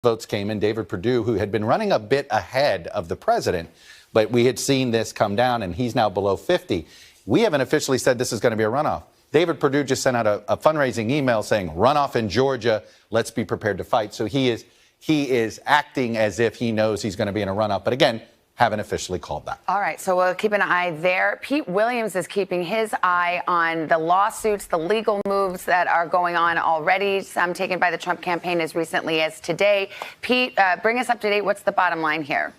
votes came in. David Perdue, who had been running a bit ahead of the president, but we had seen this come down, and he's now below 50. We haven't officially said this is going to be a runoff. David Perdue just sent out a fundraising email saying runoff in Georgia. Let's be prepared to fight. So he is acting as if he knows he's going to be in a runoff. But again, haven't officially called that. All right, so we'll keep an eye there. Pete Williams is keeping his eye on the lawsuits, the legal moves that are going on already, some taken by the Trump campaign as recently as today. Pete, bring us up to date. What's the bottom line here?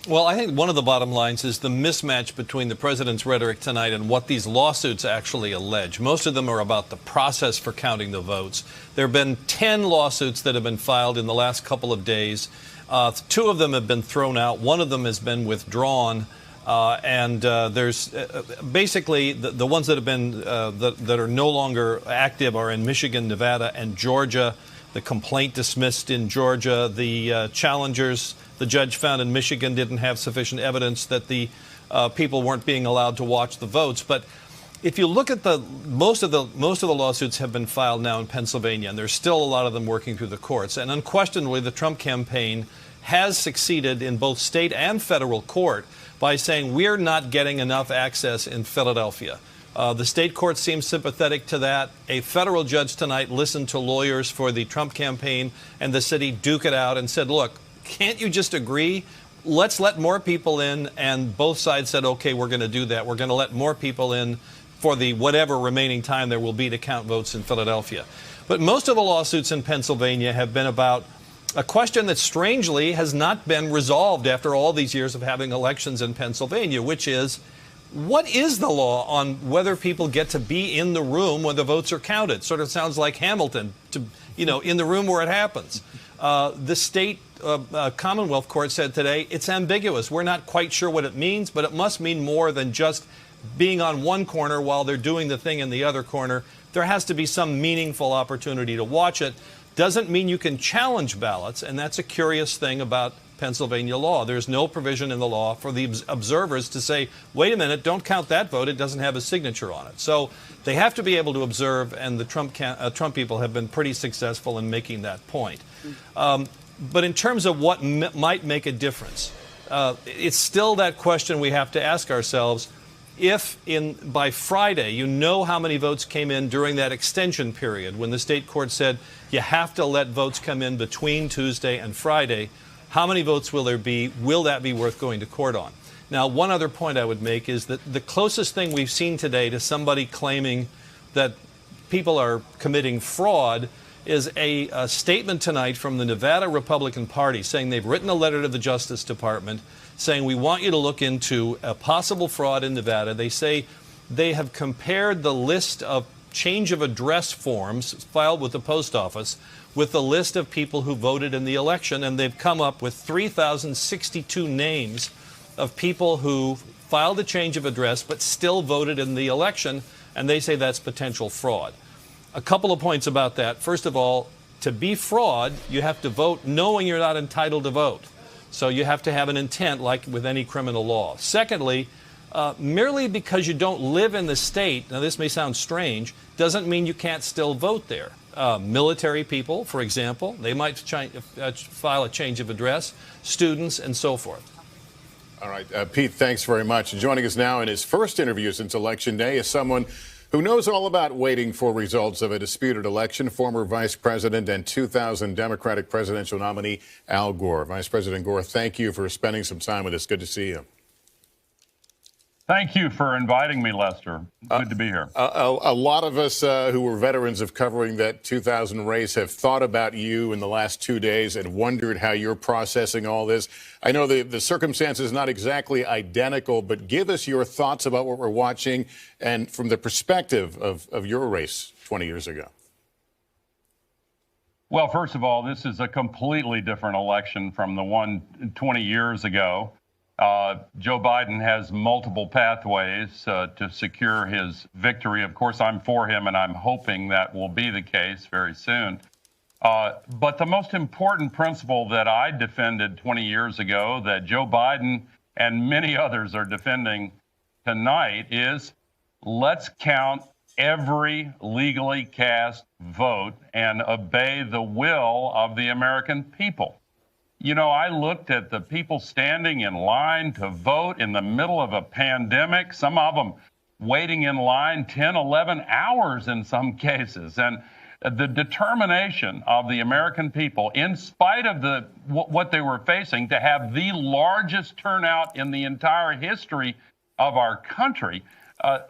Well, I think one of the bottom lines is the mismatch between the president's rhetoric tonight and what these lawsuits actually allege. Most of them are about the process for counting the votes. There have been 10 lawsuits that have been filed in the last couple of days. 2 of them have been thrown out. 1 of them has been withdrawn. There's basically the ones that have been that are no longer active are in Michigan, Nevada, and Georgia. The complaint dismissed in Georgia. The challengers, the judge found in Michigan, didn't have sufficient evidence that the people weren't being allowed to watch the votes. But if you look at most of the lawsuits have been filed now in Pennsylvania, and there's still a lot of them working through the courts. And unquestionably, the Trump campaign has succeeded in both state and federal court by saying we're not getting enough access in Philadelphia. The state court seems sympathetic to that. A federal judge tonight listened to lawyers for the Trump campaign and the city duke it out and said, look, can't you just agree? Let's let more people in. And both sides said, OK, we're going to do that. We're going to let more people in for the whatever remaining time there will be to count votes in Philadelphia. But most of the lawsuits in Pennsylvania have been about a question that strangely has not been resolved after all these years of having elections in Pennsylvania, which is, what is the law on whether people get to be in the room when the votes are counted? Sort of sounds like Hamilton, in the room where it happens. The state Commonwealth Court said today it's ambiguous. We're not quite sure what it means, but it must mean more than just being on one corner while they're doing the thing in the other corner. There has to be some meaningful opportunity to watch it. Doesn't mean you can challenge ballots, and that's a curious thing about Pennsylvania law. There's no provision in the law for the observers to say, wait a minute, don't count that vote. It doesn't have a signature on it. So they have to be able to observe, and the Trump people have been pretty successful in making that point. But in terms of what might make a difference, it's still that question we have to ask ourselves. If by Friday you know how many votes came in during that extension period when the state court said you have to let votes come in between Tuesday and Friday, how many votes will there be? Will that be worth going to court on? Now, one other point I would make is that the closest thing we've seen today to somebody claiming that people are committing fraud is a statement tonight from the Nevada Republican Party saying they've written a letter to the Justice Department saying we want you to look into a possible fraud in Nevada. They say they have compared the list of change of address forms filed with the post office with the list of people who voted in the election, and they've come up with 3,062 names of people who filed a change of address but still voted in the election, and they say that's potential fraud. A couple of points about that. First of all, to be fraud, you have to vote knowing you're not entitled to vote. So you have to have an intent like with any criminal law. Secondly, merely because you don't live in the state, now this may sound strange, doesn't mean you can't still vote there. Military people, for example, they might file a change of address, students, and so forth. All right, Pete, thanks very much. Joining us now in his first interview since Election Day is someone who knows all about waiting for results of a disputed election, former Vice President and 2000 Democratic presidential nominee Al Gore. Vice President Gore, thank you for spending some time with us. Good to see you. Thank you for inviting me, Lester. Good to be here. A lot of us who were veterans of covering that 2000 race have thought about you in the last 2 days and wondered how you're processing all this. I know the circumstances not exactly identical, but give us your thoughts about what we're watching and from the perspective of your race 20 years ago. Well, first of all, this is a completely different election from the one 20 years ago. Joe Biden has multiple pathways to secure his victory. Of course, I'm for him, and I'm hoping that will be the case very soon. But the most important principle that I defended 20 years ago, that Joe Biden and many others are defending tonight, is let's count every legally cast vote and obey the will of the American people. I looked at the people standing in line to vote in the middle of a pandemic, some of them waiting in line 10, 11 hours in some cases. And the determination of the American people, in spite of what they were facing, to have the largest turnout in the entire history of our country,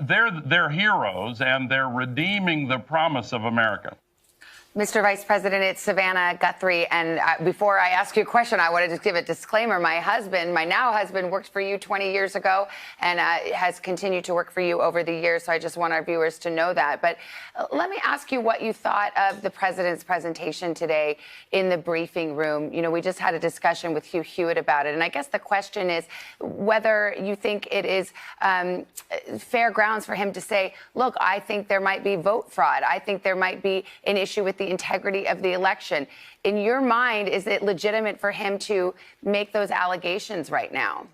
they're heroes, and they're redeeming the promise of America. Mr. Vice President, it's Savannah Guthrie. And before I ask you a question, I wanted to give a disclaimer. My now husband, worked for you 20 years ago and has continued to work for you over the years. So I just want our viewers to know that. But let me ask you what you thought of the president's presentation today in the briefing room. We just had a discussion with Hugh Hewitt about it. And I guess the question is whether you think it is fair grounds for him to say, look, I think there might be vote fraud. I think there might be an issue with the integrity of the election. In your mind, is it legitimate for him to make those allegations right now?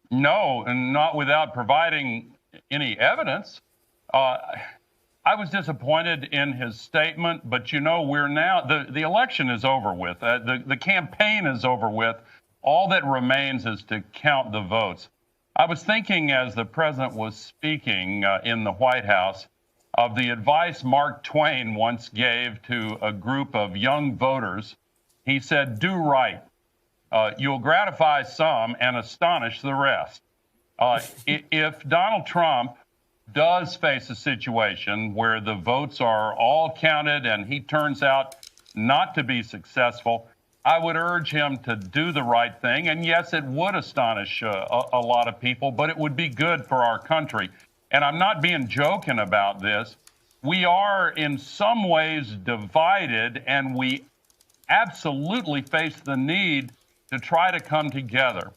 No, and not without providing any evidence. I was disappointed in his statement, but we're now, the election is over with. The campaign is over with. All that remains is to count the votes. I was thinking as the president was speaking in the White House of the advice Mark Twain once gave to a group of young voters. He said, do right. You'll gratify some and astonish the rest. If Donald Trump does face a situation where the votes are all counted and he turns out not to be successful, I would urge him to do the right thing. And yes, it would astonish a lot of people, but it would be good for our country. And I'm not being joking about this. We are in some ways divided, and we absolutely face the need to try to come together.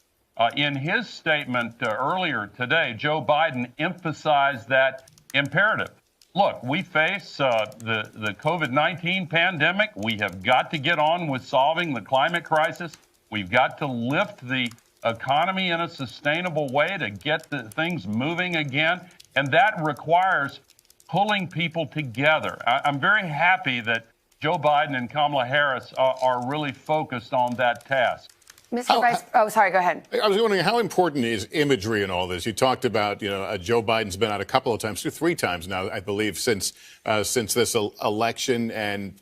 In his statement earlier today, Joe Biden emphasized that imperative. Look, we face the COVID-19 pandemic. We have got to get on with solving the climate crisis. We've got to lift the economy in a sustainable way to get the things moving again. And that requires pulling people together. I'm very happy that Joe Biden and Kamala Harris are really focused on that task. Mr. Vice, sorry, go ahead. I was wondering, how important is imagery in all this? You talked about, Joe Biden's been out a couple of times, 3 times now, I believe, since this election, and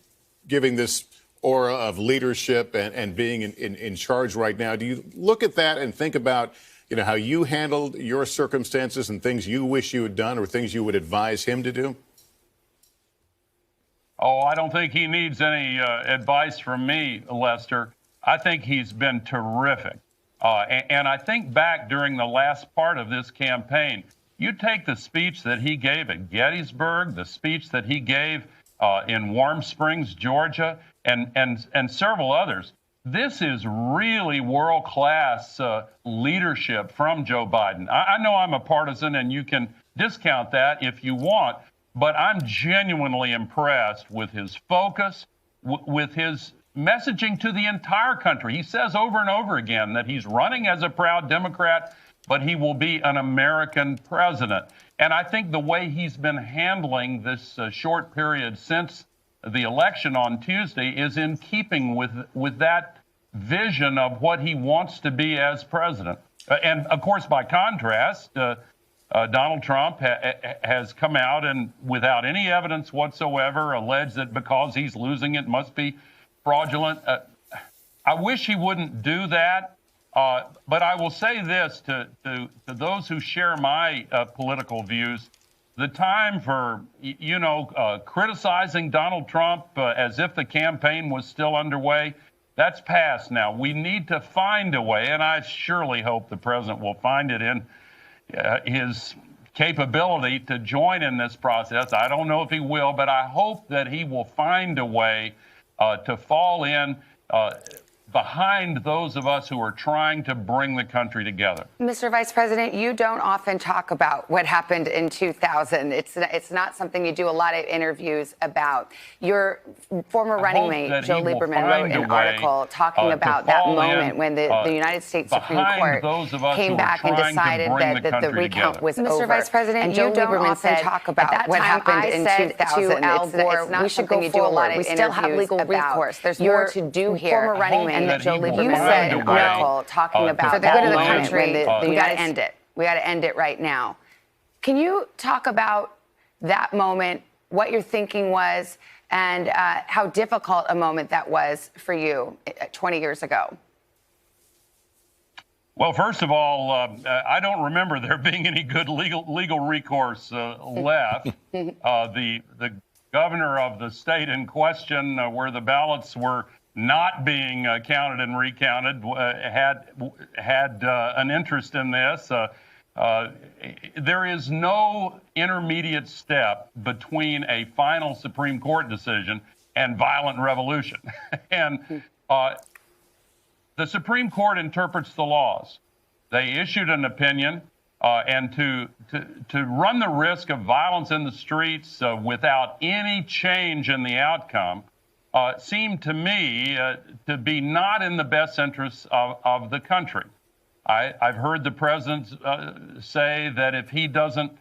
giving this aura of leadership and being in charge right now. Do you look at that and think about how you handled your circumstances and things you wish you had done or things you would advise him to do? Oh, I don't think he needs any advice from me, Lester. I think he's been terrific. And I think back during the last part of this campaign, you take the speech that he gave at Gettysburg, the speech that he gave in Warm Springs, Georgia, and several others. This is really world-class leadership from Joe Biden. I know I'm a partisan, and you can discount that if you want, but I'm genuinely impressed with his focus, with his messaging to the entire country. He says over and over again that he's running as a proud Democrat, but he will be an American president. And I think the way he's been handling this short period since the election on Tuesday is in keeping with that vision of what he wants to be as president. And of course, by contrast, Donald Trump has come out and, without any evidence whatsoever, alleged that because he's losing it must be fraudulent. I wish he wouldn't do that. But I will say this to those who share my political views. The time for, criticizing Donald Trump as if the campaign was still underway, that's past now. We need to find a way, and I surely hope the president will find it in his capability to join in this process. I don't know if he will, but I hope that he will find a way to fall in. behind those of us who are trying to bring the country together. Mr. Vice President, you don't often talk about what happened in 2000. It's not something you do a lot of interviews about. Your former running mate, Joe Lieberman, wrote an article talking about that moment when the United States Supreme Court came back and decided that the recount was over. Mr. Vice President, you don't often talk about what happened in 2000. It's not something you do a lot of interviews about. We still have legal recourse. There's more to do here. Former running mate, and Joe Lieberman, you said an article talking about for the good of the country. We got to end it. We got to end it right now. Can you talk about that moment, what your thinking was, and how difficult a moment that was for you 20 years ago? Well, first of all, I don't remember there being any good legal recourse left. The governor of the state in question, where the ballots were not being counted and recounted, had an interest in this. There is no intermediate step between a final Supreme Court decision and violent revolution. And the Supreme Court interprets the laws. They issued an opinion, and to run the risk of violence in the streets without any change in the outcome seemed to me to be not in the best interests of the country. I've heard the president say that if he doesn't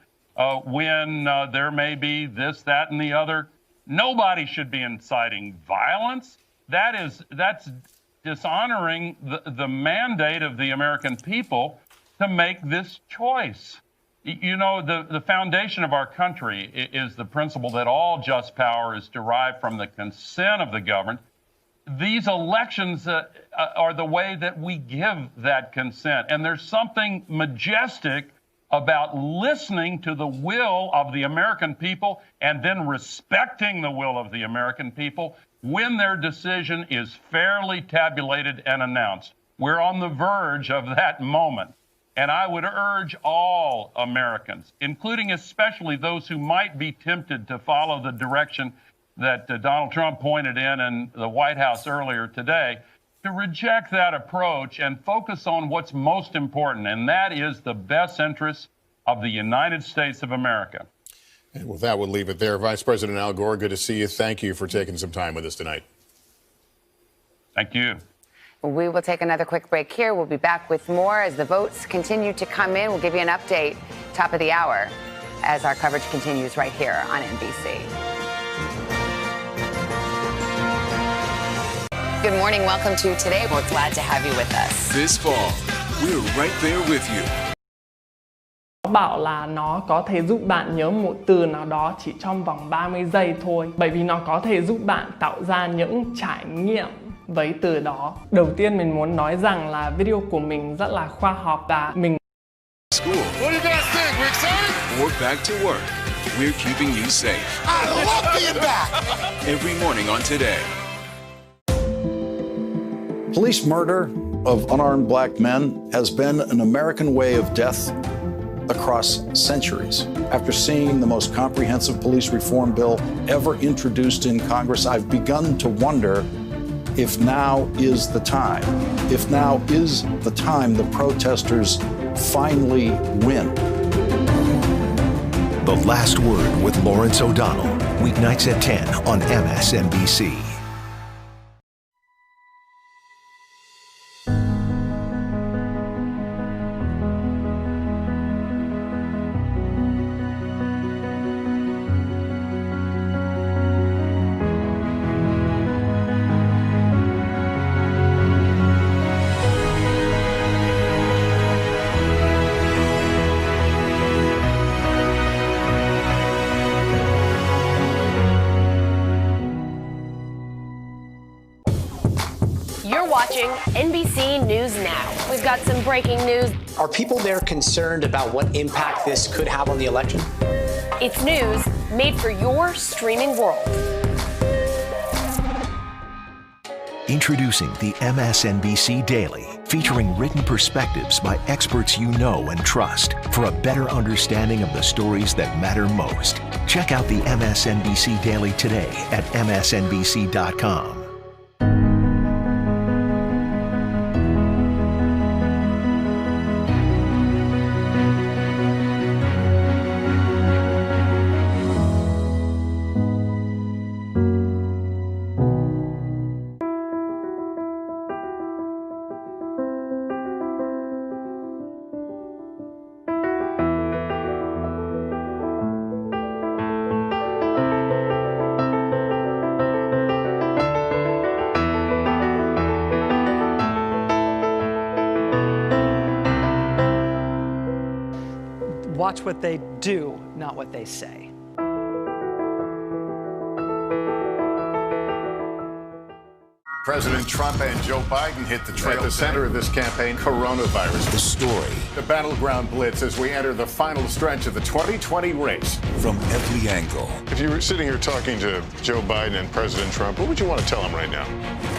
win, there may be this, that, and the other. Nobody should be inciting violence. That's dishonoring the mandate of the American people to make this choice. You know, the foundation of our country is the principle that all just power is derived from the consent of the governed. These elections are the way that we give that consent. And there's something majestic about listening to the will of the American people and then respecting the will of the American people when their decision is fairly tabulated and announced. We're on the verge of that moment. And I would urge all Americans, including especially those who might be tempted to follow the direction that Donald Trump pointed in the White House earlier today, to reject that approach and focus on what's most important, and that is the best interests of the United States of America. And with that, we'll leave it there. Vice President Al Gore, good to see you. Thank you for taking some time with us tonight. Thank you. We will take another quick break here. We'll be back with more as the votes continue to come in. We'll give you an update, top of the hour, as our coverage continues right here on NBC. Good morning. Welcome to Today. We're glad to have you with us. This fall, we're right there with you. Bảo là nó có thể giúp bạn nhớ một từ nào đó chỉ trong vòng 30 giây thôi. Bởi vì nó có thể giúp bạn tạo ra những trải nghiệm với từ đó. Đầu tiên mình muốn nói rằng là video của mình rất là khoa học và mình School. What do you guys think? We're excited? Or back to work. We're keeping you safe. I love being back. Every morning on Today. Police murder of unarmed black men has been an American way of death across centuries. After seeing the most comprehensive police reform bill ever introduced in Congress, I've begun to wonder if now is the time. If now is the time the protesters finally win. The Last Word with Lawrence O'Donnell, weeknights at 10 on MSNBC. You're watching NBC News Now. We've got some breaking news. Are people there concerned about what impact this could have on the election? It's news made for your streaming world. Introducing the MSNBC Daily, featuring written perspectives by experts you know and trust for a better understanding of the stories that matter most. Check out the MSNBC Daily today at msnbc.com. Watch what they do, not what they say. President Trump and Joe Biden hit the trail. At the center of this campaign, coronavirus. The story The battleground blitz as we enter the final stretch of the 2020 race. from every angle. If you were sitting here talking to Joe Biden and President Trump, what would you want to tell them right now?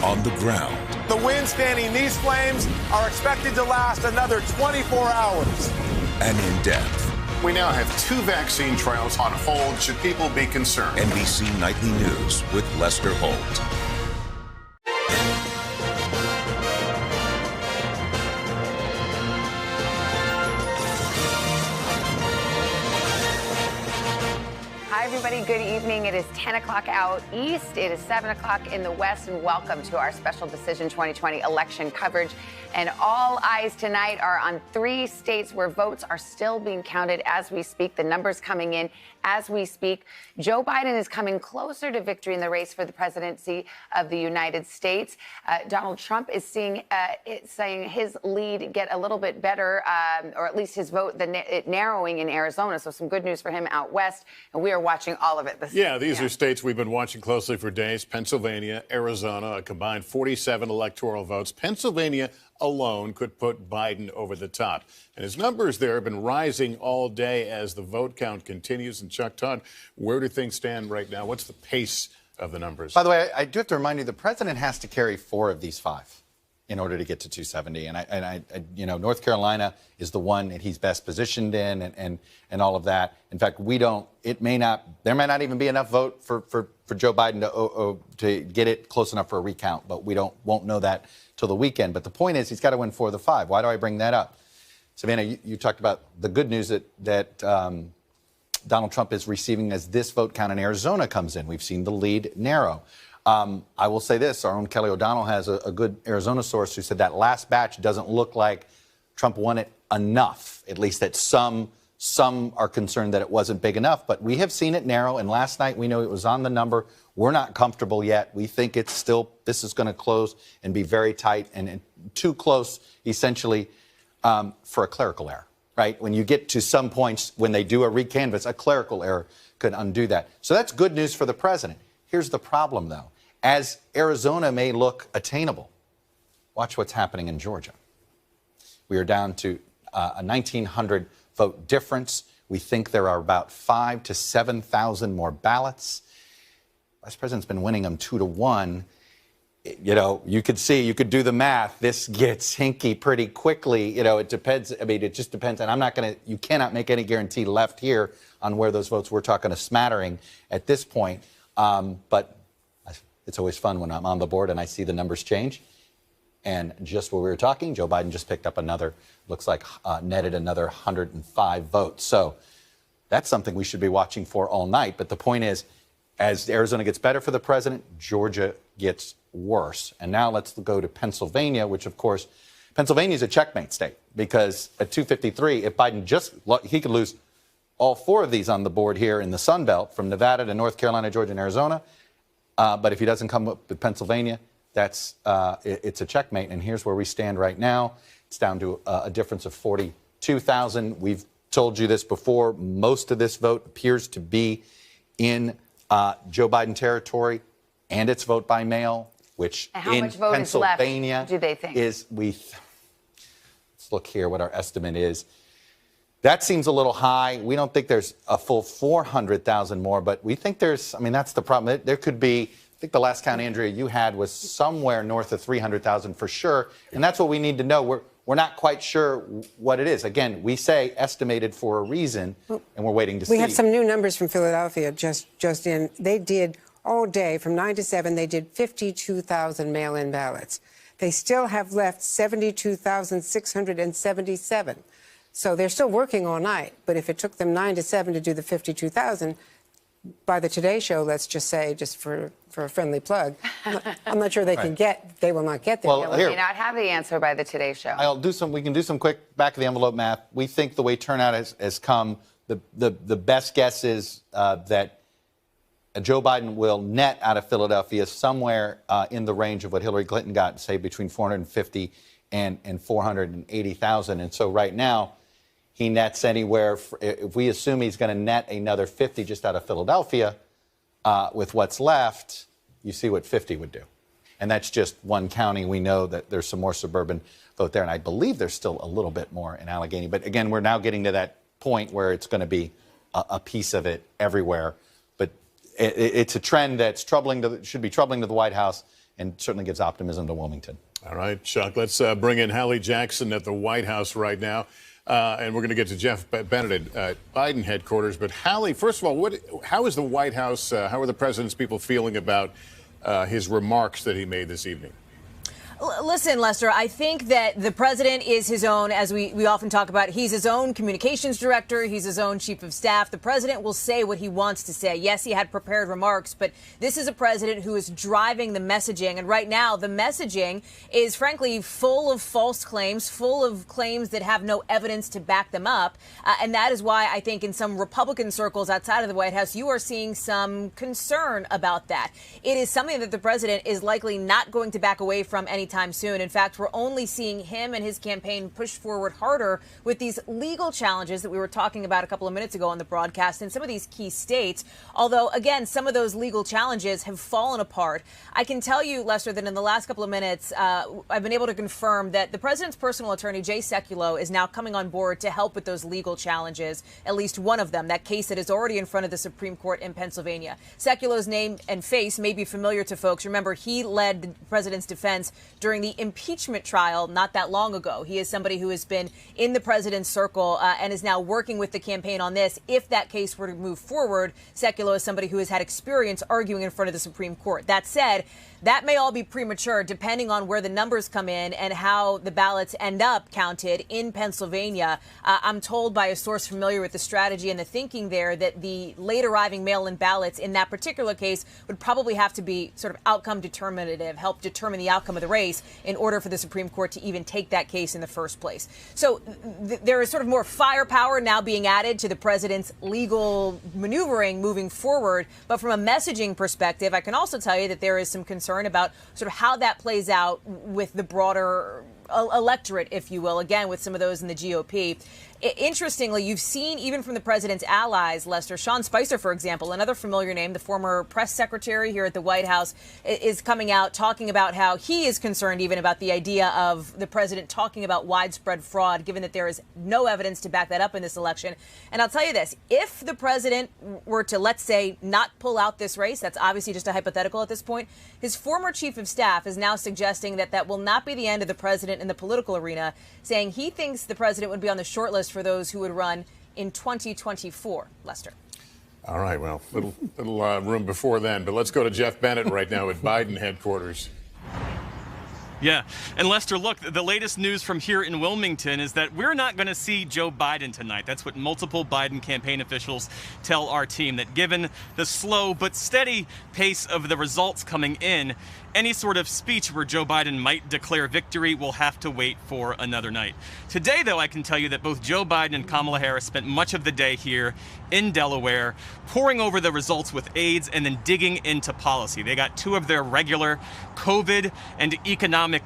On the ground The wind spanning these flames are expected to last another 24 hours. and in depth. We now have 2 vaccine trials on hold. Should people be concerned? NBC Nightly News with Lester Holt. Hi, everybody. Good evening. It is 10 o'clock out east. It is 7 o'clock in the west. And welcome to our special Decision 2020 election coverage. And all eyes tonight are on 3 states where votes are still being counted as we speak. The numbers coming in as we speak. Joe Biden is coming closer to victory in the race for the presidency of the United States. Donald Trump is saying his lead get a little bit better, or at least his vote narrowing in Arizona. So some good news for him out west. And we are watching all of it. These are states we've been watching closely for days. Pennsylvania, Arizona, a combined 47 electoral votes. Pennsylvania alone could put Biden over the top. And his numbers there have been rising all day as the vote count continues. And Chuck Todd, where do things stand right now? What's the pace of the numbers? By the way, I do have to remind you, the president has to carry 4 of these 5 in order to get to 270. And North Carolina is the one that he's best positioned in and all of that. In fact, there may not even be enough vote for Joe Biden to get it close enough for a recount, but won't know that till the weekend. But the point is, he's got to win 4 of the 5. Why do I bring that up? Savannah, you talked about the good news that Donald Trump is receiving as this vote count in Arizona comes in. We've seen the lead narrow. I will say this, our own Kelly O'Donnell has a good Arizona source who said that last batch doesn't look like Trump won it enough, at least that some are concerned that it wasn't big enough. But we have seen it narrow, and last night we know it was on the number. We're not comfortable yet. We think this is going to close and be very tight and too close, essentially, for a clerical error, right? When you get to some points when they do a recanvass, a clerical error could undo that. So that's good news for the president. Here's the problem, though. As Arizona may look attainable, watch what's happening in Georgia. We are down to a 1,900 vote difference. We think there are about 5,000 to 7,000 more ballots. Vice President's been winning them 2-1. You could do the math. This gets hinky pretty quickly. It depends. I mean, it just depends. And you cannot make any guarantee left here on where those votes, we're talking a smattering at this point. But it's always fun when I'm on the board and I see the numbers change. And just while we were talking, Joe Biden just picked up netted another 105 votes. So that's something we should be watching for all night. But the point is, as Arizona gets better for the president, Georgia gets worse. And now let's go to Pennsylvania, which, of course, Pennsylvania is a checkmate state because at 253, if Biden he could lose all 4 of these on the board here in the Sun Belt from Nevada to North Carolina, Georgia, and Arizona. But if he doesn't come up with Pennsylvania, it's a checkmate. And here's where we stand right now. It's down to a difference of 42,000. We've told you this before. Most of this vote appears to be in Joe Biden territory, and it's vote by mail, which and how in much vote Pennsylvania is left, do they think? Let's look here what our estimate is. That seems a little high. We don't think there's a full 400,000 more, but we think that's the problem. There could be, I think the last count, Andrea, you had was somewhere north of 300,000 for sure. And that's what we need to know. We're not quite sure what it is. Again, we say estimated for a reason, and we're waiting to see. We have some new numbers from Philadelphia just in. They did all day from 9 to 7, they did 52,000 mail-in ballots. They still have left 72,677. So they're still working all night. But if it took them 9 to 7 to do the 52,000, by the Today Show, let's just say, just for a friendly plug, I'm not sure they will not get there. We may not have the answer by the Today Show. We can do some quick back of the envelope math. We think the way turnout has come, the best guess is that Joe Biden will net out of Philadelphia somewhere in the range of what Hillary Clinton got, say between 450 and 480,000. And so right now, he nets anywhere, if we assume he's going to net another 50 just out of Philadelphia, with what's left, you see what 50 would do. And that's just one county. We know that there's some more suburban vote there, and I believe there's still a little bit more in Allegheny. But again, we're now getting to that point where it's going to be a piece of it everywhere. But it's a trend that's should be troubling to the White House, and certainly gives optimism to Wilmington. All right, Chuck, let's bring in Hallie Jackson at the White House right now. And we're going to get to Jeff Bennett at Biden headquarters. But Hallie, first of all, how is the White House, how are the president's people feeling about his remarks that he made this evening? Listen, Lester, I think that the president is his own, as we often talk about, he's his own communications director. He's his own chief of staff. The president will say what he wants to say. Yes, he had prepared remarks, but this is a president who is driving the messaging. And right now, the messaging is, frankly, full of false claims, full of claims that have no evidence to back them up. And that is why I think in some Republican circles outside of the White House, you are seeing some concern about that. It is something that the president is likely not going to back away from anytime soon. In fact, we're only seeing him and his campaign push forward harder with these legal challenges that we were talking about a couple of minutes ago on the broadcast in some of these key states. Although, again, some of those legal challenges have fallen apart. I can tell you, Lester, that in the last couple of minutes, I've been able to confirm that the president's personal attorney, Jay Sekulow, is now coming on board to help with those legal challenges, at least one of them, that case that is already in front of the Supreme Court in Pennsylvania. Sekulow's name and face may be familiar to folks. Remember, he led the president's defense during the impeachment trial not that long ago. He is somebody who has been in the president's circle and is now working with the campaign on this. If that case were to move forward, Sekulow is somebody who has had experience arguing in front of the Supreme Court. That said, that may all be premature depending on where the numbers come in and how the ballots end up counted in Pennsylvania. I'm told by a source familiar with the strategy and the thinking there that the late arriving mail-in ballots in that particular case would probably have to be sort of outcome determinative, help determine the outcome of the race in order for the Supreme Court to even take that case in the first place. So there is sort of more firepower now being added to the president's legal maneuvering moving forward. But from a messaging perspective, I can also tell you that there is some concern about sort of how that plays out with the broader electorate, if you will, again, with some of those in the GOP. Interestingly, you've seen even from the president's allies, Lester, Sean Spicer, for example, another familiar name, the former press secretary here at the White House, is coming out talking about how he is concerned even about the idea of the president talking about widespread fraud, given that there is no evidence to back that up in this election. And I'll tell you this, if the president were to, let's say, not pull out this race, that's obviously just a hypothetical at this point, his former chief of staff is now suggesting that that will not be the end of the president in the political arena, saying he thinks the president would be on the short list for those who would run in 2024. Lester. All right, well, little room before then, but let's go to Jeff Bennett right now at Biden headquarters. Yeah, and Lester, look, the latest news from here in Wilmington is that we're not going to see Joe Biden tonight. That's what multiple Biden campaign officials tell our team, that given the slow but steady pace of the results coming in, any sort of speech where Joe Biden might declare victory will have to wait for another night. Today, though, I can tell you that both Joe Biden and Kamala Harris spent much of the day here in Delaware, poring over the results with aides and then digging into policy. They got two of their regular COVID and economic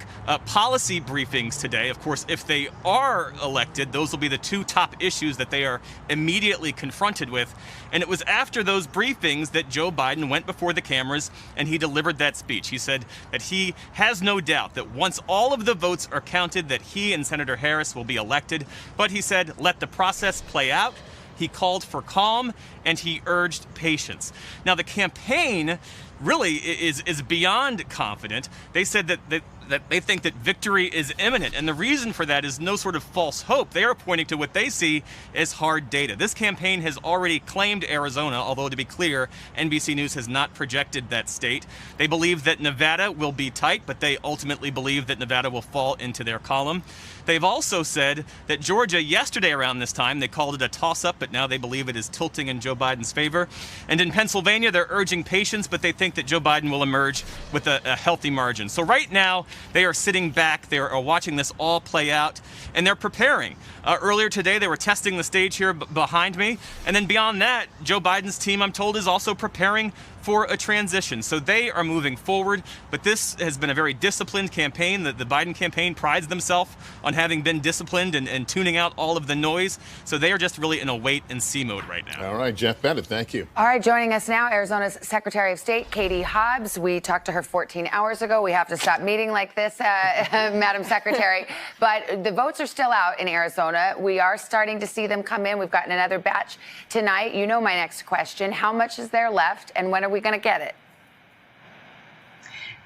policy briefings today. Of course, if they are elected, those will be the two top issues that they are immediately confronted with. And it was after those briefings that Joe Biden went before the cameras and he delivered that speech. He said that he has no doubt that once all of the votes are counted, that he and Senator Harris will be elected. But he said, let the process play out. He called for calm and he urged patience. Now, the campaign really is beyond confident. They said that they think that victory is imminent. And the reason for that is no sort of false hope. They are pointing to what they see as hard data. This campaign has already claimed Arizona, although to be clear, NBC News has not projected that state. They believe that Nevada will be tight, but they ultimately believe that Nevada will fall into their column. They've also said that Georgia, yesterday around this time, they called it a toss-up, but now they believe it is tilting in Joe Biden's favor. And in Pennsylvania, they're urging patience, but they think that Joe Biden will emerge with a healthy margin. So right now, they are sitting back, they are watching this all play out, and they're preparing. Earlier today, they were testing the stage here behind me. And then beyond that, Joe Biden's team, I'm told, is also preparing for a transition. So they are moving forward, but this has been a very disciplined campaign. The Biden campaign prides themselves on having been disciplined and tuning out all of the noise. So they are just really in a wait-and-see mode right now. All right, Jeff Bennett, thank you. All right, joining us now, Arizona's Secretary of State, Katie Hobbs. We talked to her 14 hours ago. We have to stop meeting like this, Madam Secretary. But the votes are still out in Arizona. We are starting to see them come in. We've gotten another batch tonight. You know my next question. How much is there left, and when are we going to get it?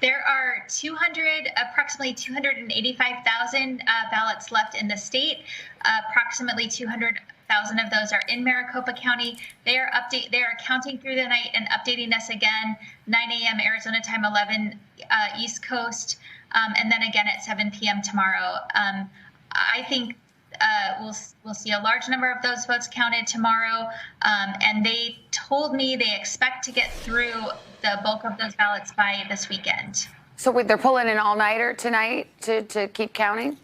There are approximately 285,000 ballots left in the state. Approximately 200,000 of those are in Maricopa County. They are counting through the night and updating us again, 9 a.m. Arizona time, 11 East Coast, and then again at 7 p.m. tomorrow. I think we'll see a large number of those votes counted tomorrow, and they told me they expect to get through the bulk of those ballots by this weekend. So they're pulling an all-nighter tonight to keep counting?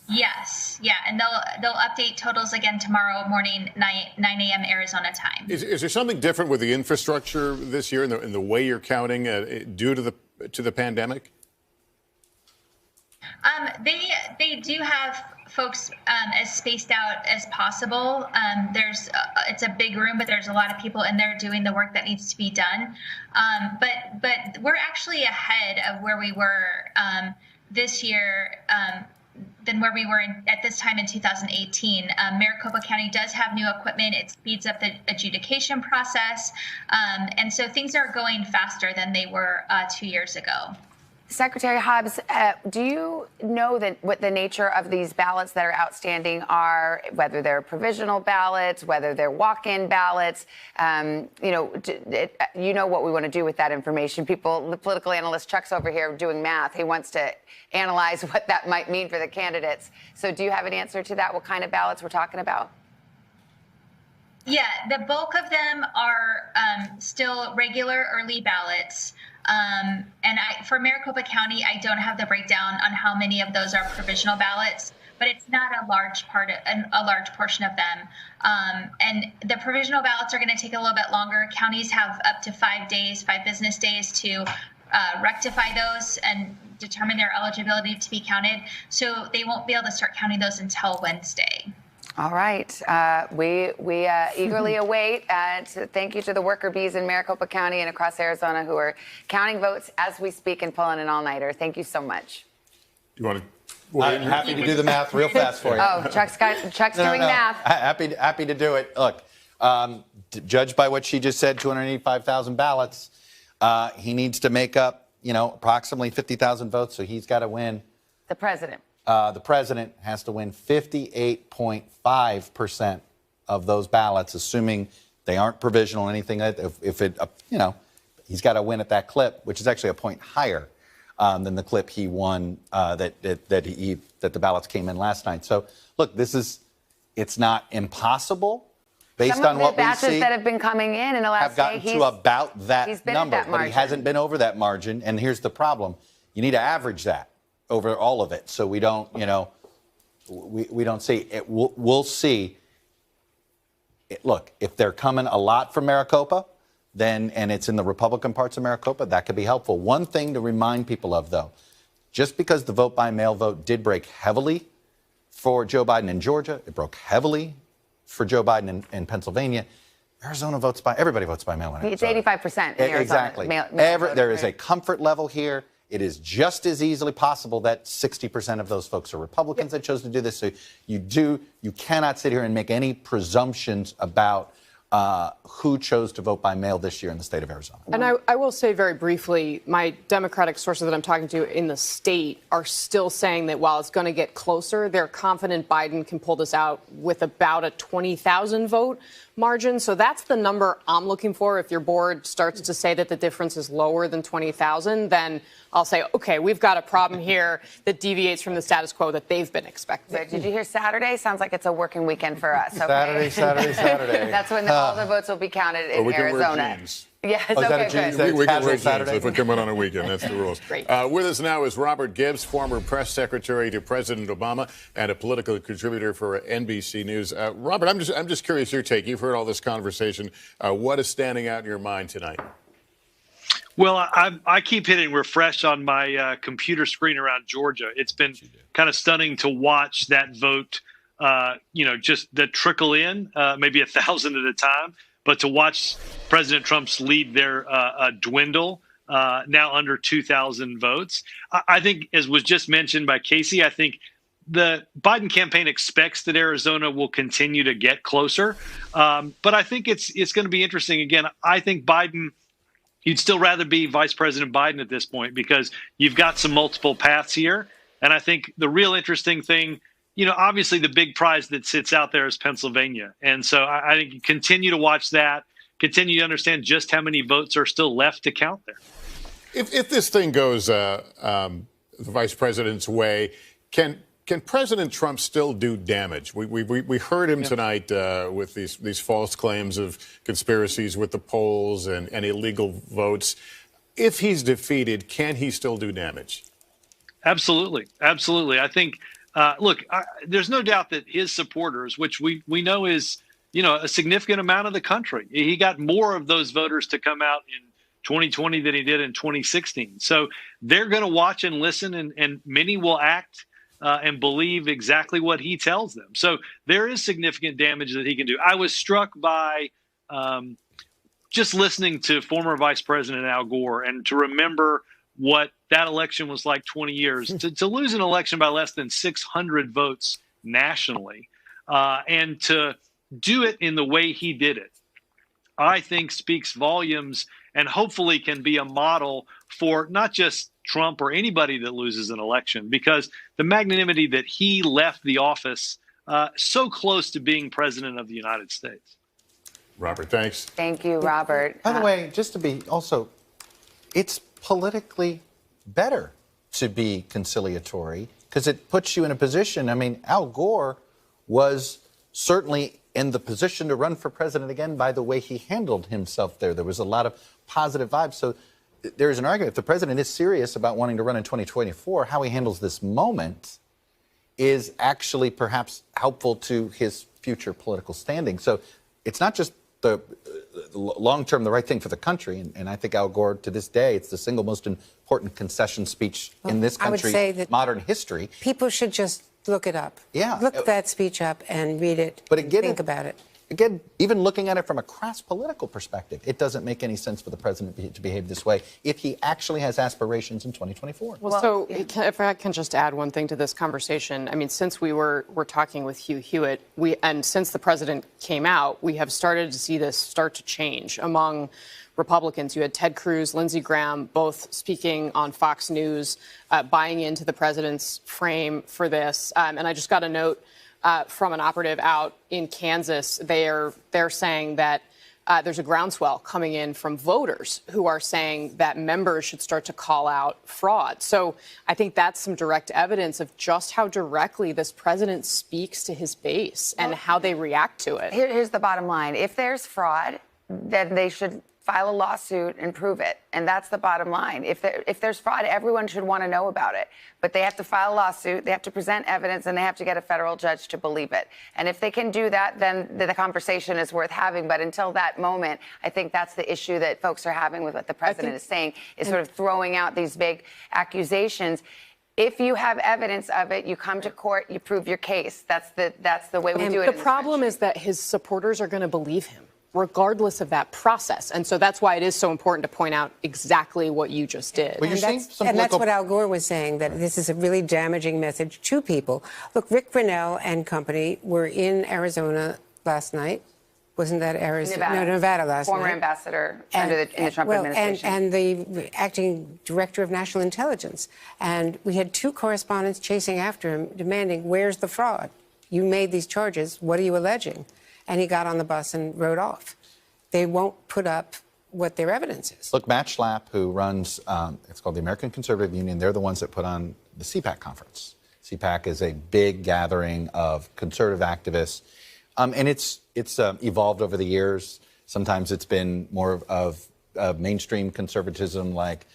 Yes, yeah, and they'll update totals again tomorrow morning, 9 a.m. Arizona time. Is there something different with the infrastructure this year in the way you're counting due to the pandemic? They do have folks as spaced out as possible. It's a big room, but there's a lot of people in there doing the work that needs to be done. But we're actually ahead of where we were this year than where we were at this time in 2018. Maricopa County does have new equipment. It speeds up the adjudication process. And so things are going faster than they were 2 years ago. Secretary Hobbs, do you know what the nature of these ballots that are outstanding are, whether they're provisional ballots, whether they're walk-in ballots? You know what we want to do with that information. The political analyst Chuck's over here doing math. He wants to analyze what that might mean for the candidates. So do you have an answer to that, what kind of ballots we're talking about? Yeah, the bulk of them are still regular early ballots. For Maricopa County, I don't have the breakdown on how many of those are provisional ballots, but it's not a large portion of them. And the provisional ballots are going to take a little bit longer. Counties have up to 5 business days to rectify those and determine their eligibility to be counted. So they won't be able to start counting those until Wednesday. All right. We eagerly await. Thank you to the worker bees in Maricopa County and across Arizona who are counting votes as we speak and pulling an all-nighter. Thank you so much. You want to? I'm happy to do the math real fast for you. Oh, Chuck's doing math. Happy to do it. Look, judged by what she just said, 285,000 ballots. He needs to make up, approximately 50,000 votes. So he's got to win. The president. The president has to win 58.5% of those ballots, assuming they aren't provisional or anything. He's got to win at that clip, which is actually a point higher than the clip he won that the ballots came in last night. So, look, it's not impossible based on what we see. Some of the batches that have been coming in the last day, have gotten to about that number, but he hasn't been over that margin. And here's the problem: you need to average that over all of it, so we don't, we don't see it. We'll see. Look, if they're coming a lot from Maricopa, and it's in the Republican parts of Maricopa, that could be helpful. One thing to remind people of, though, just because the vote-by-mail vote did break heavily for Joe Biden in Georgia, it broke heavily for Joe Biden in Pennsylvania. Arizona everybody votes by mail. It's 85% in Arizona. Exactly. There is a comfort level here. It is just as easily possible that 60% of those folks are Republicans that chose to do this. So you cannot sit here and make any presumptions about who chose to vote by mail this year in the state of Arizona. And I will say very briefly, my Democratic sources that I'm talking to in the state are still saying that while it's going to get closer, they're confident Biden can pull this out with about a 20,000 vote margin. So that's the number I'm looking for. If your board starts to say that the difference is lower than 20,000, then I'll say, OK, we've got a problem here that deviates from the status quo that they've been expecting. Did you hear Saturday? Sounds like it's a working weekend for us. Okay? Saturday. That's when all the votes will be counted in Arizona. Yes, Oh, is that a okay, jeans good. day? We can Casual wear jeans Saturday? if we come in on a weekend. That's the rules. Great. With us now is Robert Gibbs, former press secretary to President Obama and a political contributor for NBC News. Robert, I'm just curious your take. You've heard all this conversation. What is standing out in your mind tonight? Well, I keep hitting refresh on my computer screen around Georgia. It's been kind of stunning to watch that vote, just the trickle in, maybe 1,000 at a time. But to watch President Trump's lead there dwindle, now under 2,000 votes. I think, as was just mentioned by Casey, I think the Biden campaign expects that Arizona will continue to get closer. But I think it's going to be interesting. Again, I think Biden, you'd still rather be Vice President Biden at this point because you've got some multiple paths here. And I think the real interesting thing, obviously the big prize that sits out there is Pennsylvania. And so I think you continue to watch that, continue to understand just how many votes are still left to count there. If this thing goes the vice president's way, can President Trump still do damage? We heard him tonight with these false claims of conspiracies with the polls and illegal votes. If he's defeated, can he still do damage? Absolutely. Absolutely. I think, there's no doubt that his supporters, which we know is, a significant amount of the country, he got more of those voters to come out in 2020 than he did in 2016. So they're going to watch and listen, and many will act and believe exactly what he tells them. So there is significant damage that he can do. I was struck by just listening to former Vice President Al Gore and to remember what that election was like 20 years. to lose an election by less than 600 votes nationally and to do it in the way he did it, I think speaks volumes and hopefully can be a model for not just Trump or anybody that loses an election, because the magnanimity that he left the office so close to being president of the United States. Robert, thanks. Thank you, Robert. By the way, just to be also, it's politically better to be conciliatory because it puts you in a position. I mean, Al Gore was certainly in the position to run for president again by the way he handled himself there. There was a lot of positive vibes. So there's an argument. If the president is serious about wanting to run in 2024, how he handles this moment is actually perhaps helpful to his future political standing. So it's not just the long-term, the right thing for the country. And I think Al Gore, to this day, it's the single most important concession speech in this country's modern history. People should just look it up. Yeah. Look that speech up and read it. But and think about it. Again, even looking at it from a crass political perspective, it doesn't make any sense for the president to behave this way if he actually has aspirations in 2024. Well, so if I can just add one thing to this conversation, I mean, since we're talking with Hugh Hewitt, and since the president came out, we have started to see this start to change among Republicans. You had Ted Cruz, Lindsey Graham, both speaking on Fox News, buying into the president's frame for this. And I just got a note from an operative out in Kansas. They're saying that there's a groundswell coming in from voters who are saying that members should start to call out fraud. So I think that's some direct evidence of just how directly this president speaks to his base and how they react to it. Here's the bottom line. If there's fraud, then they should file a lawsuit and prove it. And that's the bottom line. If there's fraud, everyone should want to know about it. But they have to file a lawsuit, they have to present evidence, and they have to get a federal judge to believe it. And if they can do that, then the conversation is worth having. But until that moment, I think that's the issue that folks are having with what the president is saying, is sort of throwing out these big accusations. If you have evidence of it, you come to court, you prove your case. That's the way we do it. The problem is that his supporters are going to believe him, regardless of that process. And so that's why it is so important to point out exactly what you just did. Well, that's what Al Gore was saying, that this is a really damaging message to people. Look, Rick Grenell and company were in Arizona last night. Wasn't that Arizona? No, Nevada last night. Former ambassador in the Trump administration. And the acting director of national intelligence. And we had two correspondents chasing after him, demanding, where's the fraud? You made these charges. What are you alleging? And he got on the bus and rode off. They won't put up what their evidence is. Look, Matt Schlapp, who runs, it's called the American Conservative Union, they're the ones that put on the CPAC conference. CPAC is a big gathering of conservative activists, and it's evolved over the years. Sometimes it's been more of mainstream conservatism like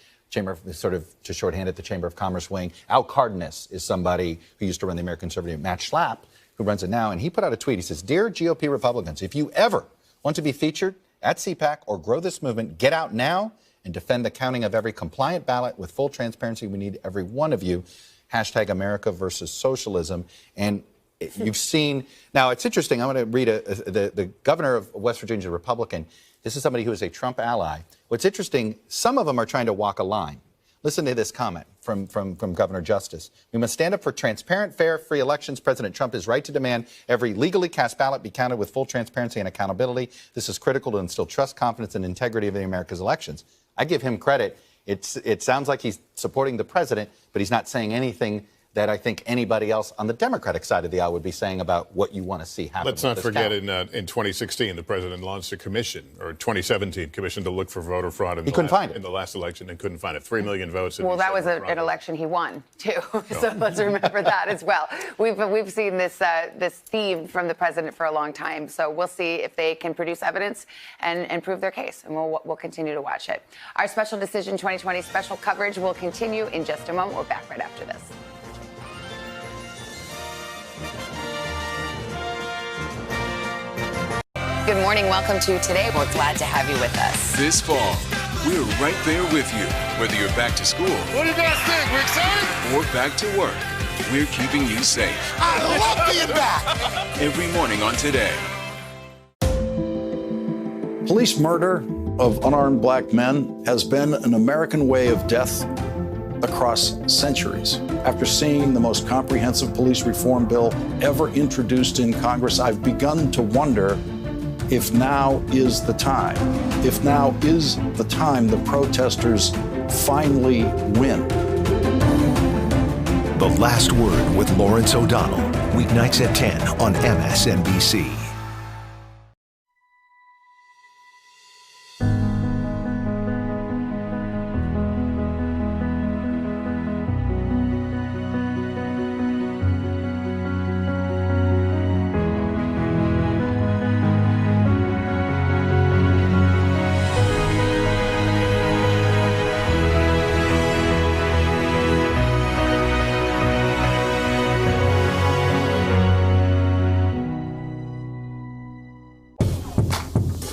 sort of to shorthand it, the Chamber of Commerce wing. Al Cardenas is somebody who used to run the American Conservative, Matt Schlapp, who runs it now. And he put out a tweet. He says, "Dear GOP Republicans, if you ever want to be featured at CPAC or grow this movement, get out now and defend the counting of every compliant ballot with full transparency. We need every one of you. Hashtag America versus socialism." And you've seen, now it's interesting, I'm going to read the governor of West Virginia, a Republican. This is somebody who is a Trump ally. What's interesting, some of them are trying to walk a line. Listen to this comment from Governor Justice. "We must stand up for transparent, fair, free elections. President Trump is right to demand every legally cast ballot be counted with full transparency and accountability. This is critical to instill trust, confidence, and integrity of America's elections." I give him credit. It sounds like he's supporting the president, but he's not saying anything that I think anybody else on the Democratic side of the aisle would be saying about what you want to see happen. Let's not forget in 2016, the president launched a commission, or 2017 commission, to look for voter fraud in the last election and couldn't find it. 3 million votes. Well, that was an election he won, too. So let's remember that as well. We've seen this theme from the president for a long time. So we'll see if they can produce evidence and prove their case. And we'll continue to watch it. Our Special Decision 2020 special coverage will continue in just a moment. We're back right after this. Good morning. Welcome to Today. We're glad to have you with us. This fall, we're right there with you. Whether you're back to school. What do you guys think? We excited? Or back to work. We're keeping you safe. I love being back. Every morning on Today. Police murder of unarmed black men has been an American way of death across centuries. After seeing the most comprehensive police reform bill ever introduced in Congress, I've begun to wonder if now is the time. If now is the time the protesters finally win. The Last Word with Lawrence O'Donnell. Weeknights at 10 on MSNBC.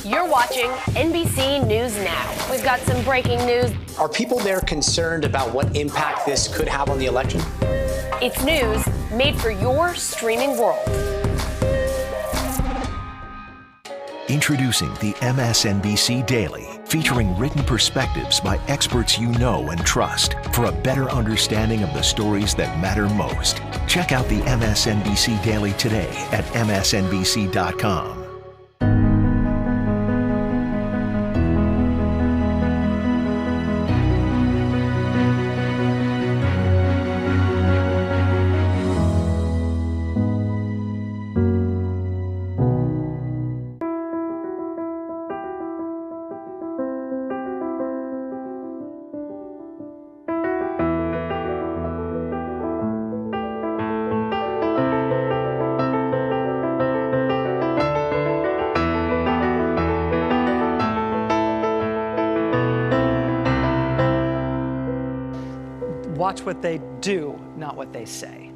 You're watching NBC News Now. We've got some breaking news. Are people there concerned about what impact this could have on the election? It's news made for your streaming world. Introducing the MSNBC Daily, featuring written perspectives by experts you know and trust for a better understanding of the stories that matter most. Check out the MSNBC Daily today at msnbc.com. Watch what they do, not what they say.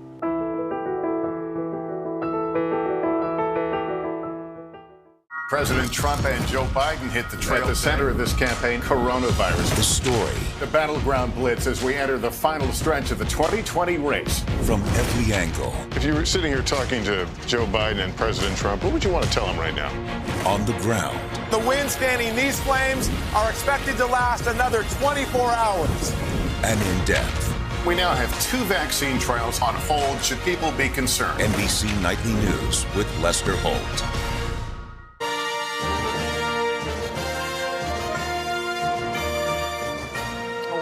President Trump and Joe Biden hit the trail. At the center of this campaign, coronavirus. The story. The battleground blitz as we enter the final stretch of the 2020 race. From every angle. If you were sitting here talking to Joe Biden and President Trump, what would you want to tell them right now? On the ground. The winds fanning these flames are expected to last another 24 hours. And in depth. We now have 2 vaccine trials on hold. Should people be concerned? NBC Nightly News with Lester Holt.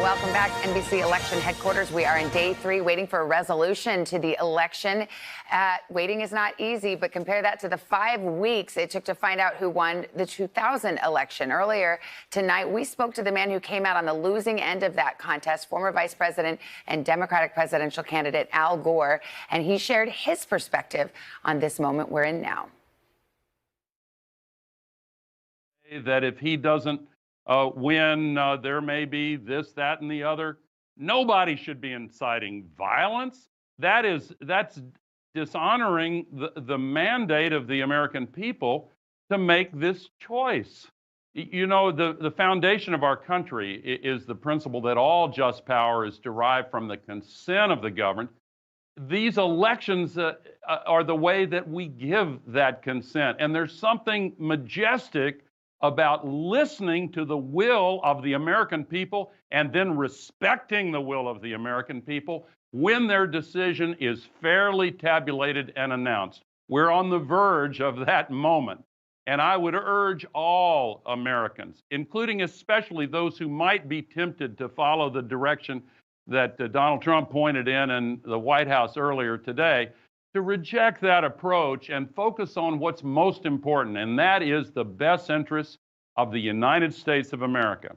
Welcome back, NBC Election Headquarters. We are in day 3, waiting for a resolution to the election. Waiting is not easy, but compare that to the 5 weeks it took to find out who won the 2000 election. Earlier tonight, we spoke to the man who came out on the losing end of that contest, former Vice President and Democratic presidential candidate Al Gore, and he shared his perspective on this moment we're in now. That if he doesn't when there may be this, that, and the other. Nobody should be inciting violence. That's dishonoring the mandate of the American people to make this choice. You know, the foundation of our country is the principle that all just power is derived from the consent of the governed. These elections are the way that we give that consent. And there's something majestic about listening to the will of the American people and then respecting the will of the American people when their decision is fairly tabulated and announced. We're on the verge of that moment. And I would urge all Americans, including especially those who might be tempted to follow the direction that Donald Trump pointed in the White House earlier today, to reject that approach and focus on what's most important, and that is the best interests of the United States of America.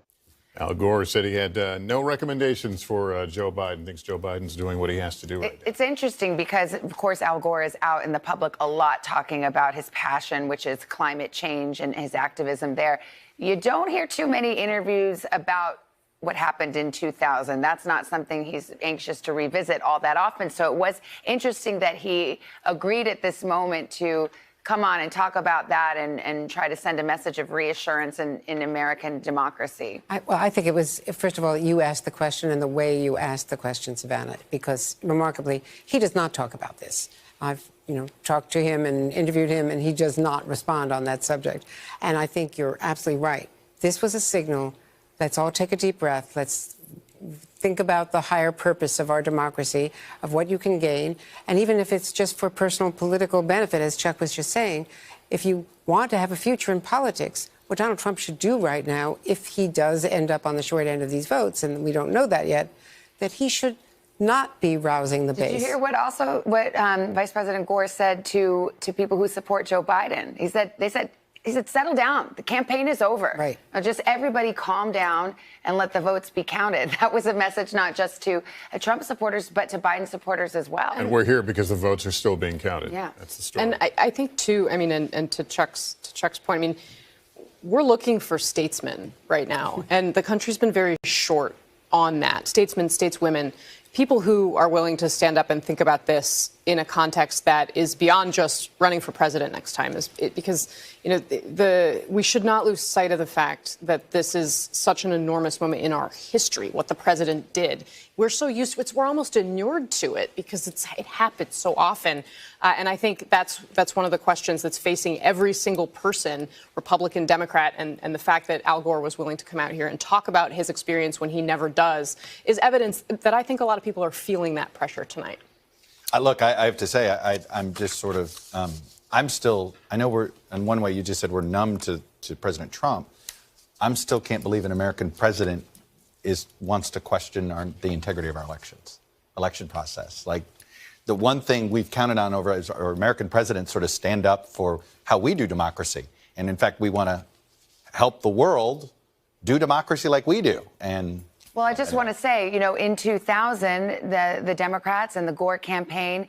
Al Gore said he had no recommendations for Joe Biden. Thinks Joe Biden's doing what he has to do right now. It's interesting because, of course, Al Gore is out in the public a lot talking about his passion, which is climate change and his activism there. You don't hear too many interviews about what happened in 2000. That's not something he's anxious to revisit all that often. So it was interesting that he agreed at this moment to come on and talk about that and try to send a message of reassurance in American democracy. I think it was, first of all, you asked the question and the way you asked the question, Savannah, because remarkably, he does not talk about this. I've talked to him and interviewed him, and he does not respond on that subject. And I think you're absolutely right. This was a signal. Let's all take a deep breath. Let's think about the higher purpose of our democracy, of what you can gain. And even if it's just for personal political benefit, as Chuck was just saying, if you want to have a future in politics, what Donald Trump should do right now, if he does end up on the short end of these votes, and we don't know that yet, that he should not be rousing the base. Did you hear what Vice President Gore said to people who support Joe Biden? He said, settle down. The campaign is over. Right. Now just everybody calm down and let the votes be counted. That was a message not just to Trump supporters, but to Biden supporters as well. And we're here because the votes are still being counted. Yeah. That's the story. And I think, too, I mean, and to Chuck's point, I mean, we're looking for statesmen right now. And the country's been very short on that. Statesmen, stateswomen, people who are willing to stand up and think about this in a context that is beyond just running for president next time, because we should not lose sight of the fact that this is such an enormous moment in our history. What the president did, we're so used to it, we're almost inured to it because it happens so often. And I think that's one of the questions that's facing every single person, Republican, Democrat, and the fact that Al Gore was willing to come out here and talk about his experience when he never does is evidence that I think a lot of people are feeling that pressure tonight. Look, I have to say, I'm just sort of, I'm still, I know we're, in one way you just said we're numb to President Trump. I'm still can't believe an American president wants to question the integrity of our election process. Like, the one thing we've counted on over is our American presidents sort of stand up for how we do democracy. And in fact, we want to help the world do democracy like we do. And well, I just want to say, in 2000, the Democrats and the Gore campaign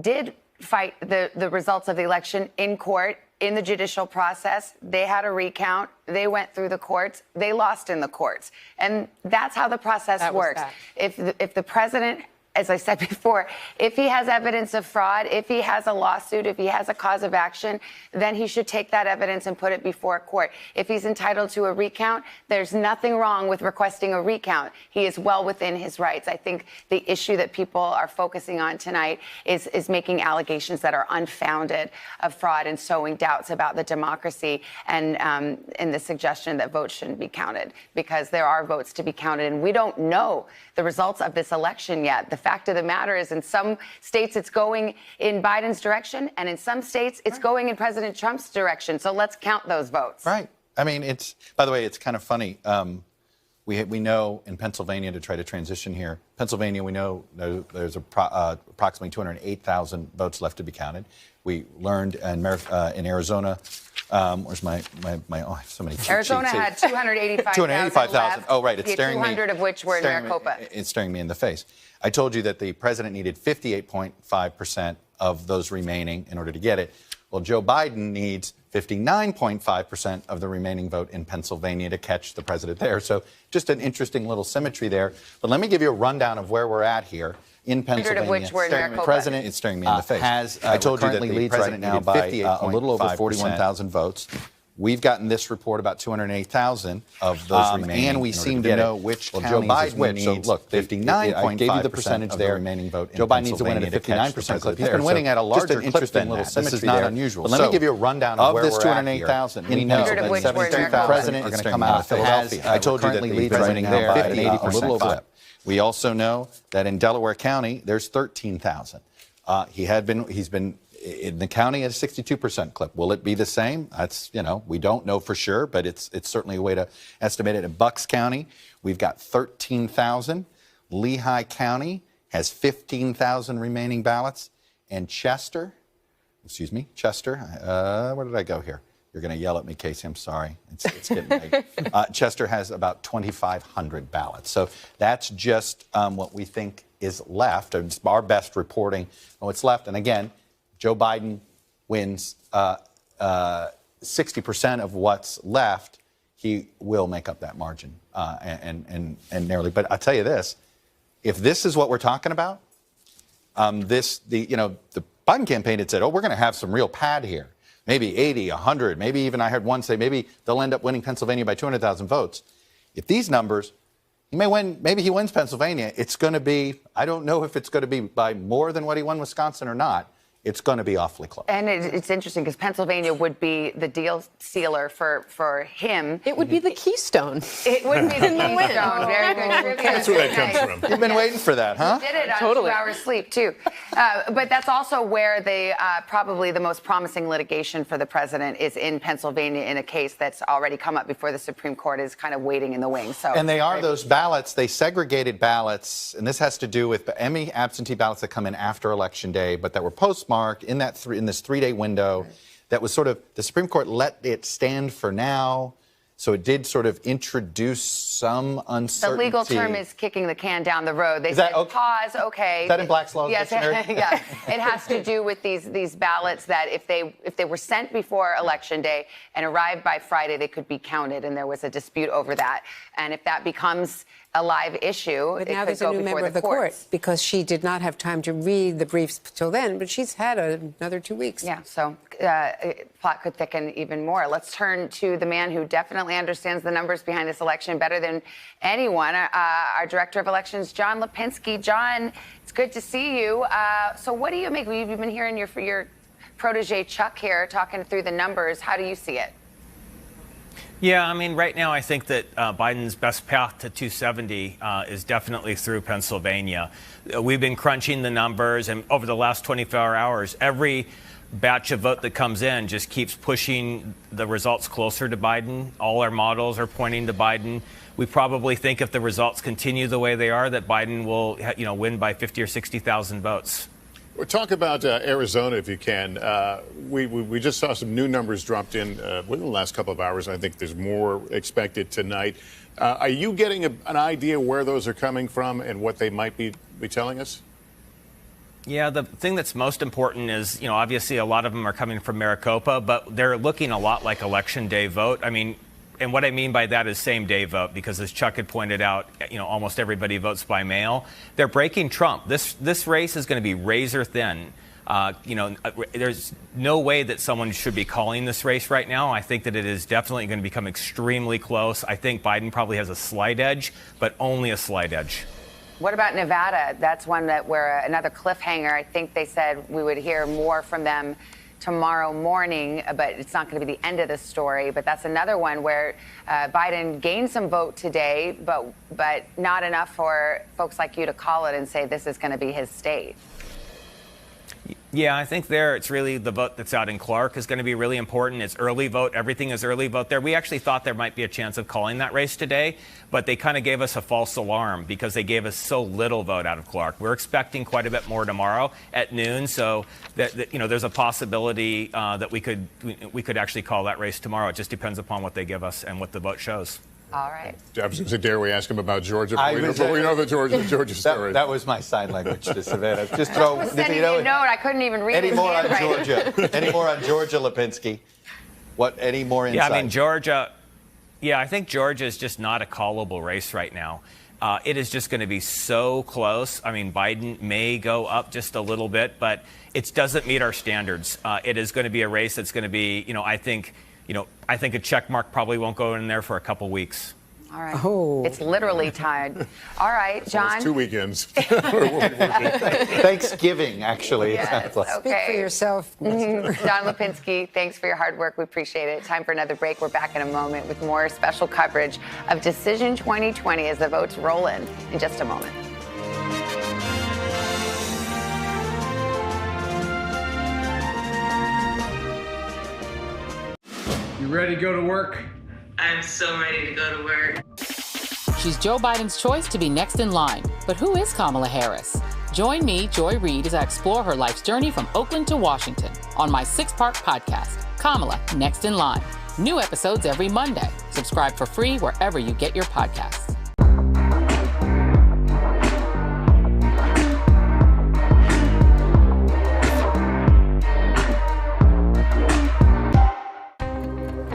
did fight the results of the election in court, in the judicial process. They had a recount. They went through the courts. They lost in the courts. And that's how the process works. If the president, as I said before, if he has evidence of fraud, if he has a lawsuit, if he has a cause of action, then he should take that evidence and put it before a court. If he's entitled to a recount, there's nothing wrong with requesting a recount. He is well within his rights. I think the issue that people are focusing on tonight is making allegations that are unfounded of fraud and sowing doubts about the democracy and the suggestion that votes shouldn't be counted, because there are votes to be counted, and we don't know the results of this election yet. The fact of the matter is, in some states it's going in Biden's direction, and in some states it's going in President Trump's direction. So let's count those votes. Right. I mean, by the way, it's kind of funny. We know in Pennsylvania, to try to transition here, Pennsylvania, we know there's approximately 208,000 votes left to be counted. We learned in Arizona, where's my I have so many cheat Arizona sheets. had 285,000. 285,000. Oh, right. It's staring 200 of which were in Maricopa. It's staring me in the face. I told you that the president needed 58.5% of those remaining in order to get it. Well, Joe Biden needs 59.5% of the remaining vote in Pennsylvania to catch the president there. So just an interesting little symmetry there. But let me give you a rundown of where we're at here in Pennsylvania. Of which were in Maricopa. The president is staring me in the face. I told you that the leads right now by a little over 41,000 votes. We've gotten this report about 208,000 of those remaining. And we seem to know which counties Joe Biden which. So look, 59.5%. I gave you the percentage there. Remaining vote. Joe Biden needs to win at a 59% clip. He's been winning at a larger clip than that. This is not unusual. But let me give you a rundown of where we're at. Of this 208,000, we know that 72,000 are going to come out of Philadelphia. I told you that the leads right now by a little over that. We also know that in Delaware County, there's 13,000. He's been in the county at a 62% clip. Will it be the same? That's, we don't know for sure, but it's certainly a way to estimate it. In Bucks County, we've got 13,000. Lehigh County has 15,000 remaining ballots. And Chester, where did I go here? You're going to yell at me, Casey. I'm sorry. It's getting late. Chester has about 2,500 ballots. So that's just what we think is left. It's our best reporting on what's left. And again, Joe Biden wins 60% of what's left. He will make up that margin and narrowly. But I'll tell you this: if this is what we're talking about, the Biden campaign had said, "Oh, we're going to have some real pad here, maybe 80, 100, maybe even I heard one say maybe they'll end up winning Pennsylvania by 200,000 votes." If these numbers, he may win. Maybe he wins Pennsylvania. It's going to be. I don't know if it's going to be by more than what he won Wisconsin or not. It's going to be awfully close. And it's interesting because Pennsylvania would be the deal sealer for him. It would be the keystone. It would be the keystone. Very good trivia. That's where that comes from. You've been waiting for that, huh? You did it on 2 hours sleep, too. But that's also where probably the most promising litigation for the president is in Pennsylvania in a case that's already come up before the Supreme Court is kind of waiting in the wings. So, and they are those ballots, they segregated ballots, and this has to do with any absentee ballots that come in after Election Day, but that were postmarked in this 3-day window. That was sort of, the Supreme Court let it stand for now. So it did sort of introduce some uncertainty. The legal term is kicking the can down the road. They said, okay? Pause, okay. Is that in Black's Law Dictionary? Yeah. It has to do with these ballots that if they were sent before Election Day and arrived by Friday, they could be counted. And there was a dispute over that. And if that becomes a live issue, but now there's a new member of the court because she did not have time to read the briefs till then, but she's had another 2 weeks. Yeah, so plot could thicken even more. Let's turn to the man who definitely understands the numbers behind this election better than anyone, our director of elections, John Lipinski. John, it's good to see you. So what do you make? We've been hearing your protege Chuck here talking through the numbers. How do you see it? Yeah, I mean, right now I think that Biden's best path to 270 is definitely through Pennsylvania. We've been crunching the numbers, and over the last 24 hours, every batch of vote that comes in just keeps pushing the results closer to Biden. All our models are pointing to Biden. We probably think if the results continue the way they are, that Biden will, win by 50 or 60,000 votes. Well, talk about Arizona, if you can. We just saw some new numbers dropped in within the last couple of hours. I think there's more expected tonight. Are you getting an idea where those are coming from and what they might be telling us? Yeah, the thing that's most important is, obviously a lot of them are coming from Maricopa, but they're looking a lot like Election Day vote. I mean, and what I mean by that is same day vote, because as Chuck had pointed out, almost everybody votes by mail. They're breaking Trump. This race is going to be razor thin. There's no way that someone should be calling this race right now. I think that it is definitely going to become extremely close. I think Biden probably has a slight edge, but only a slight edge. What about Nevada? That's one where another cliffhanger. I think they said we would hear more from them tomorrow morning, but it's not going to be the end of the story. But that's another one where Biden gained some vote today, but not enough for folks like you to call it and say this is going to be his state. Yeah, I think it's really the vote that's out in Clark is going to be really important. It's early vote. Everything is early vote there. We actually thought there might be a chance of calling that race today, but they kind of gave us a false alarm because they gave us so little vote out of Clark. We're expecting quite a bit more tomorrow at noon, so there's a possibility that we could actually call that race tomorrow. It just depends upon what they give us and what the vote shows. All right. I was going to say, dare we ask him about Georgia? I But was- we know the Georgia story. That was my sign language to Savannah. Just throw. I was sending you a note. I couldn't even read Any his more on handwriting. Georgia? Any more on Georgia, Lipinski? Any more insight? Yeah, I mean, Georgia. Yeah, I think Georgia is just not a callable race right now. It is just going to be so close. I mean, Biden may go up just a little bit, but it doesn't meet our standards. It is going to be a race that's going to be, I think a check mark probably won't go in there for a couple weeks. All right. Oh. It's literally tied. All right, John. It's 2 weekends. Thanksgiving, actually. Yes, okay. Speak for yourself. John Lipinski, thanks for your hard work. We appreciate it. Time for another break. We're back in a moment with more special coverage of Decision 2020 as the votes roll in just a moment. You ready to go to work? I'm so ready to go to work. She's Joe Biden's choice to be next in line. But who is Kamala Harris? Join me, Joy Reid, as I explore her life's journey from Oakland to Washington on my 6-part podcast, Kamala Next in Line. New episodes every Monday. Subscribe for free wherever you get your podcasts.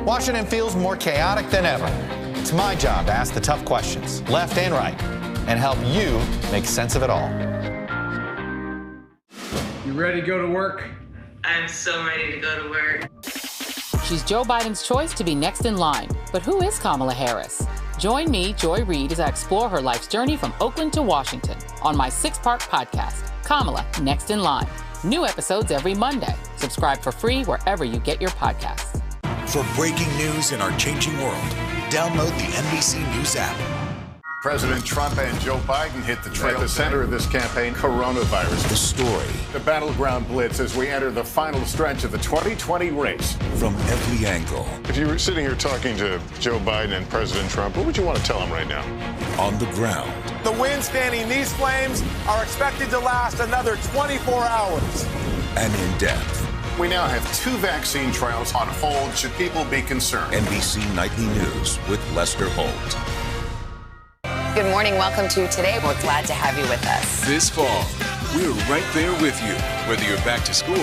Washington feels more chaotic than ever. It's my job to ask the tough questions, left and right, and help you make sense of it all. You ready to go to work? I'm so ready to go to work. She's Joe Biden's choice to be next in line. But who is Kamala Harris? Join me, Joy Reid, as I explore her life's journey from Oakland to Washington on my 6-part podcast, Kamala Next in Line. New episodes every Monday. Subscribe for free wherever you get your podcasts. For breaking news in our changing world, download the NBC News app. President Trump and Joe Biden hit the trail. At the center of this campaign, coronavirus. The story. The battleground blitz as we enter the final stretch of the 2020 race. From every angle. If you were sitting here talking to Joe Biden and President Trump, what would you want to tell them right now? On the ground. The winds fanning these flames are expected to last another 24 hours. And in depth. We now have 2 vaccine trials on hold. Should people be concerned? NBC Nightly News with Lester Holt. Good morning. Welcome to Today. We're glad to have you with us. This fall, we're right there with you, whether you're back to school